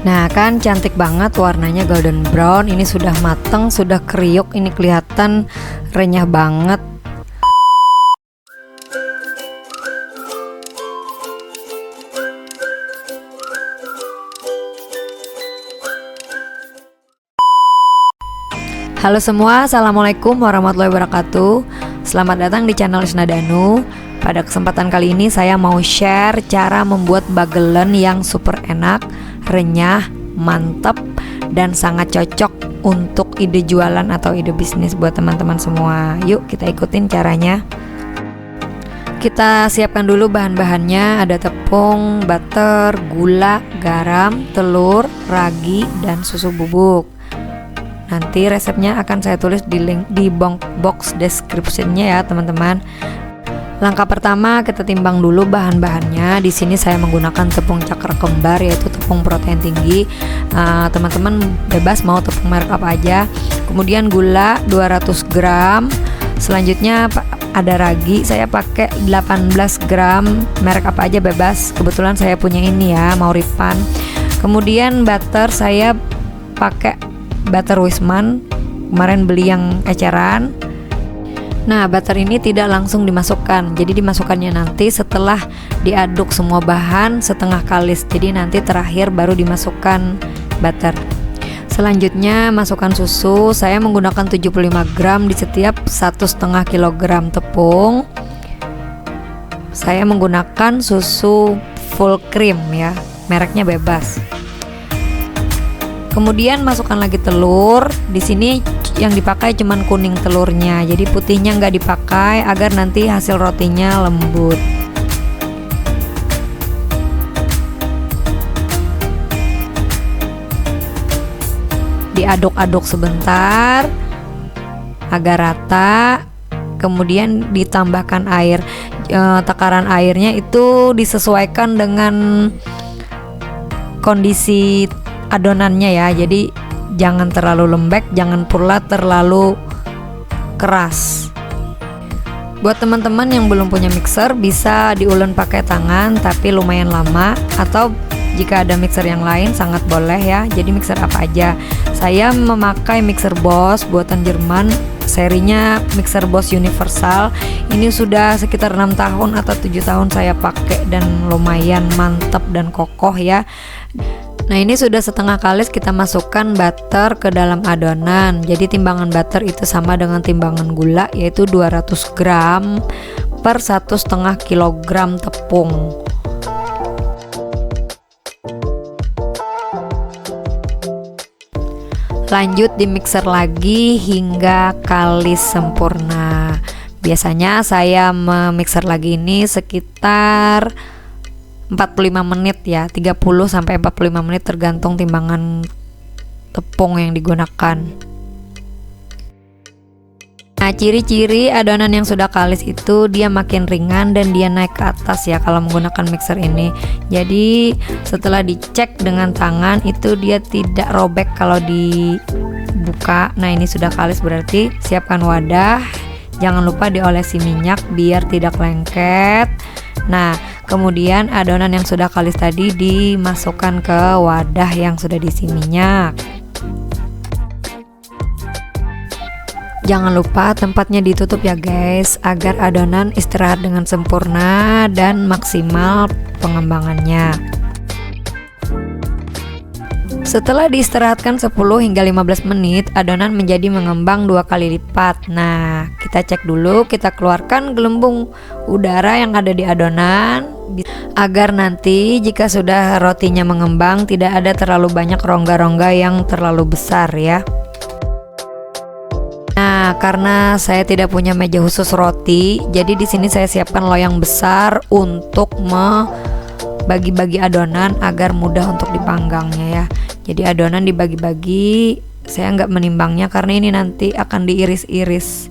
Nah kan cantik banget warnanya golden brown. Ini sudah mateng, sudah kriuk, ini kelihatan renyah banget. Halo semua, assalamualaikum warahmatullahi wabarakatuh. Selamat datang di channel Lisna Danu. Pada kesempatan kali ini saya mau share cara membuat bagelen yang super enak, renyah, mantap, dan sangat cocok untuk ide jualan atau ide bisnis buat teman-teman semua. Yuk kita ikutin caranya. Kita siapkan dulu bahan-bahannya. Ada tepung, butter, gula, garam, telur, ragi, dan susu bubuk. Nanti resepnya akan saya tulis di link di box description-nya ya teman-teman. Langkah pertama kita timbang dulu bahan-bahannya. Di sini saya menggunakan tepung cakra kembar, yaitu tepung protein tinggi. Teman-teman bebas mau tepung merek apa aja. Kemudian gula 200 gram. Selanjutnya ada ragi, saya pakai 18 gram, merek apa aja bebas. Kebetulan saya punya ini ya, Mauripan. Kemudian butter saya pakai butter Wisman, kemarin beli yang eceran. Nah, butter ini tidak langsung dimasukkan, jadi dimasukkannya nanti setelah diaduk semua bahan setengah kalis. Jadi nanti terakhir baru dimasukkan butter. Selanjutnya masukkan susu. Saya menggunakan 75 gram di setiap 1,5 kg tepung. Saya menggunakan susu full cream ya, mereknya bebas. Kemudian masukkan lagi telur. Di sini yang dipakai cuman kuning telurnya, jadi putihnya nggak dipakai agar nanti hasil rotinya lembut. Diaduk-aduk sebentar agar rata. Kemudian ditambahkan air. Takaran airnya itu disesuaikan dengan kondisi adonannya ya, jadi jangan terlalu lembek, jangan pula terlalu keras. Buat teman-teman yang belum punya mixer, bisa diulek pakai tangan tapi lumayan lama, atau jika ada mixer yang lain sangat boleh ya. Jadi mixer apa aja. Saya memakai mixer Boss buatan Jerman, serinya mixer Boss Universal. Ini sudah sekitar 6 tahun atau 7 tahun saya pakai dan lumayan mantap dan kokoh ya. Nah ini sudah setengah kalis, kita masukkan butter ke dalam adonan. Jadi timbangan butter itu sama dengan timbangan gula, yaitu 200 gram per 1,5 kg tepung. Lanjut di mixer lagi hingga kalis sempurna. Biasanya saya memixer lagi ini sekitar 45 menit ya, 30 sampai 45 menit tergantung timbangan tepung yang digunakan. Nah, ciri-ciri adonan yang sudah kalis itu dia makin ringan dan dia naik ke atas ya kalau menggunakan mixer ini. Jadi setelah dicek dengan tangan itu dia tidak robek kalau dibuka. Nah, ini sudah kalis berarti siapkan wadah. Jangan lupa diolesi minyak biar tidak lengket. Nah, kemudian adonan yang sudah kalis tadi dimasukkan ke wadah yang sudah diisi minyak. Jangan lupa tempatnya ditutup ya guys, agar adonan istirahat dengan sempurna dan maksimal pengembangannya. Setelah diistirahatkan 10 hingga 15 menit, adonan menjadi mengembang 2 kali lipat. Nah, kita cek dulu, kita keluarkan gelembung udara yang ada di adonan agar nanti jika sudah rotinya mengembang tidak ada terlalu banyak rongga-rongga yang terlalu besar ya. Nah, karena saya tidak punya meja khusus roti, jadi di sini saya siapkan loyang besar untuk bagi-bagi adonan agar mudah untuk dipanggangnya ya. Jadi adonan dibagi-bagi, saya nggak menimbangnya karena ini nanti akan diiris-iris.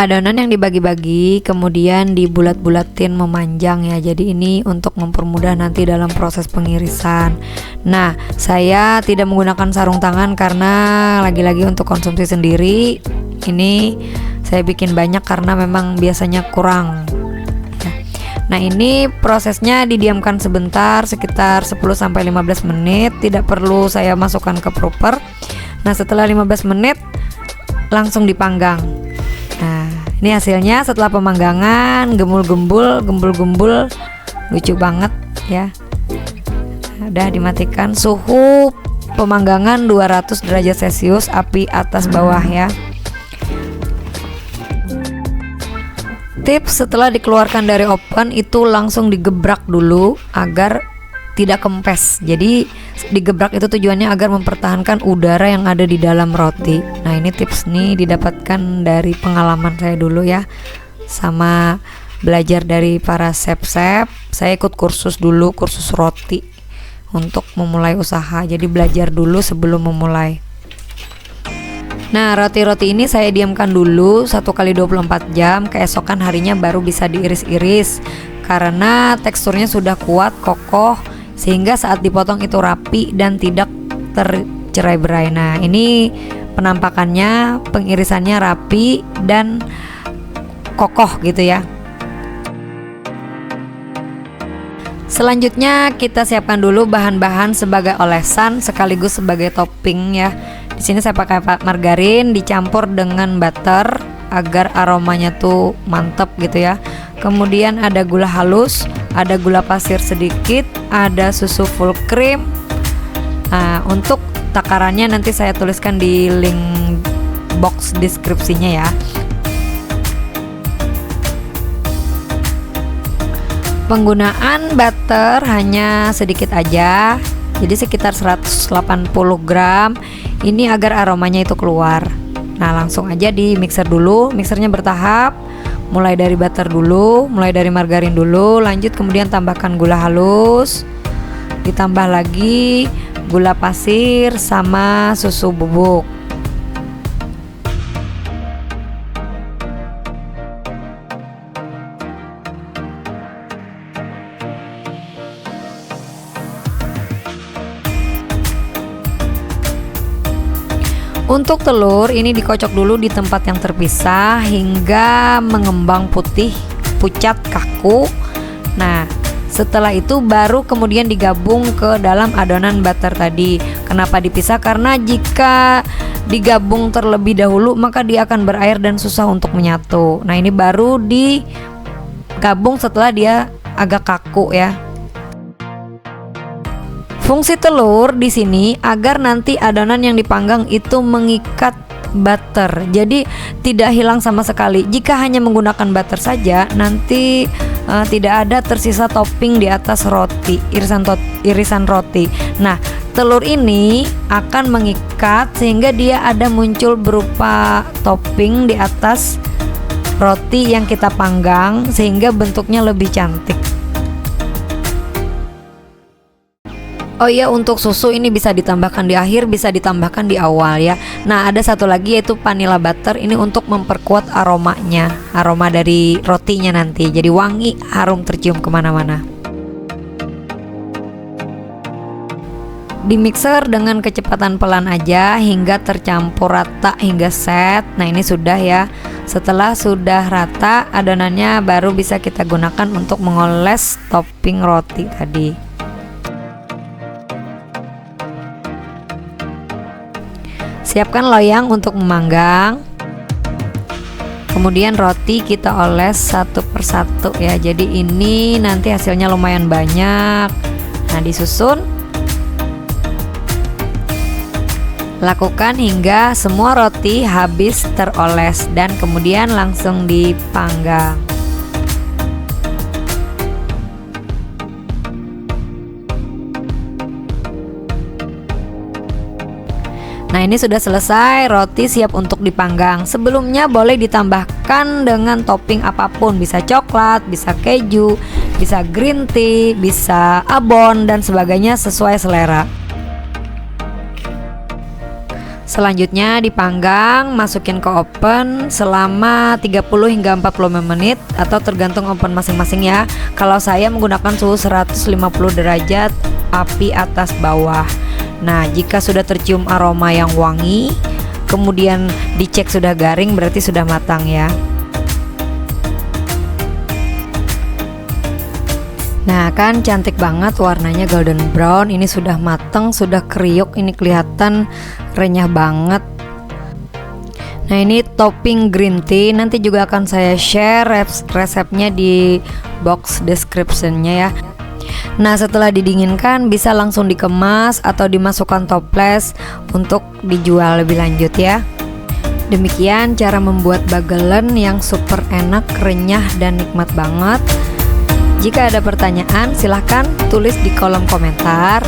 Adonan yang dibagi-bagi kemudian dibulat-bulatin memanjang ya. Jadi ini untuk mempermudah nanti dalam proses pengirisan. Nah, saya tidak menggunakan sarung tangan karena lagi-lagi untuk konsumsi sendiri. Ini saya bikin banyak karena memang biasanya kurang. Nah, ini prosesnya didiamkan sebentar, sekitar 10-15 menit, tidak perlu saya masukkan ke proper. Nah, setelah 15 menit langsung dipanggang. Nah, ini hasilnya setelah pemanggangan, gembul-gembul, lucu banget ya. Udah dimatikan, suhu pemanggangan 200 derajat Celcius, api atas bawah ya. Tips, setelah dikeluarkan dari oven itu langsung digebrak dulu agar tidak kempes. Jadi digebrak itu tujuannya agar mempertahankan udara yang ada di dalam roti. Nah, ini tips nih didapatkan dari pengalaman saya dulu ya, sama belajar dari para chef-chef. Saya ikut kursus dulu, kursus roti untuk memulai usaha. Jadi belajar dulu sebelum memulai. Nah, roti-roti ini saya diamkan dulu 1 kali 24 jam, keesokan harinya baru bisa diiris-iris karena teksturnya sudah kuat, kokoh, sehingga saat dipotong itu rapi dan tidak tercerai-berai. Nah, ini penampakannya, pengirisannya rapi dan kokoh gitu ya. Selanjutnya kita siapkan dulu bahan-bahan sebagai olesan sekaligus sebagai topping ya. Di sini saya pakai margarin dicampur dengan butter agar aromanya tuh mantep gitu ya. Kemudian ada gula halus, ada gula pasir sedikit, ada susu full cream. Nah, untuk takarannya nanti saya tuliskan di link box deskripsinya ya. Penggunaan butter hanya sedikit aja, jadi sekitar 180 gram. Ini agar aromanya itu keluar. Nah, langsung aja di mixer dulu. Mixernya bertahap, mulai dari butter dulu, mulai dari margarin dulu, lanjut kemudian tambahkan gula halus, ditambah lagi gula pasir sama susu bubuk. Untuk telur ini dikocok dulu di tempat yang terpisah hingga mengembang putih, pucat, kaku. Nah, setelah itu baru kemudian digabung ke dalam adonan butter tadi. Kenapa dipisah? Karena jika digabung terlebih dahulu maka dia akan berair dan susah untuk menyatu. Nah, ini baru digabung setelah dia agak kaku ya. Fungsi telur di sini agar nanti adonan yang dipanggang itu mengikat butter. Jadi tidak hilang sama sekali. Jika hanya menggunakan butter saja, nanti tidak ada tersisa topping di atas roti, irisan roti. Nah, telur ini akan mengikat sehingga dia ada muncul berupa topping di atas roti yang kita panggang sehingga bentuknya lebih cantik. Oh iya, untuk susu ini bisa ditambahkan di akhir, bisa ditambahkan di awal ya. Nah, ada satu lagi yaitu vanilla butter. Ini untuk memperkuat aromanya, aroma dari rotinya nanti. Jadi wangi, harum tercium kemana-mana. Di mixer dengan kecepatan pelan aja hingga tercampur rata hingga set. Nah, ini sudah ya. Setelah sudah rata adonannya baru bisa kita gunakan untuk mengoles topping roti tadi. Siapkan loyang untuk memanggang. Kemudian roti kita oles satu persatu ya. Jadi ini nanti hasilnya lumayan banyak. Nah, disusun. Lakukan hingga semua roti habis teroles dan kemudian langsung dipanggang. Nah, ini sudah selesai, roti siap untuk dipanggang. Sebelumnya boleh ditambahkan dengan topping apapun, bisa coklat, bisa keju, bisa green tea, bisa abon dan sebagainya sesuai selera. Selanjutnya dipanggang, masukin ke oven selama 30 hingga 45 menit atau tergantung oven masing-masing ya. Kalau saya menggunakan suhu 150 derajat, api atas bawah. Nah, jika sudah tercium aroma yang wangi, kemudian dicek sudah garing, berarti sudah matang ya. Nah kan cantik banget warnanya golden brown. Ini sudah mateng, sudah kriuk, ini kelihatan renyah banget. Nah ini topping green tea, nanti juga akan saya share resepnya di box descriptionnya ya. Nah setelah didinginkan bisa langsung dikemas atau dimasukkan toples untuk dijual lebih lanjut ya. Demikian cara membuat bagelen yang super enak, renyah, dan nikmat banget. Jika ada pertanyaan silahkan tulis di kolom komentar.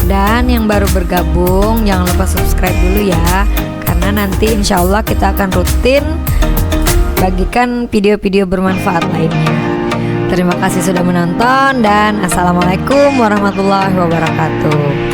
Dan yang baru bergabung jangan lupa subscribe dulu ya, karena nanti insya Allah kita akan rutin bagikan video-video bermanfaat lainnya. Terima kasih sudah menonton dan assalamualaikum warahmatullahi wabarakatuh.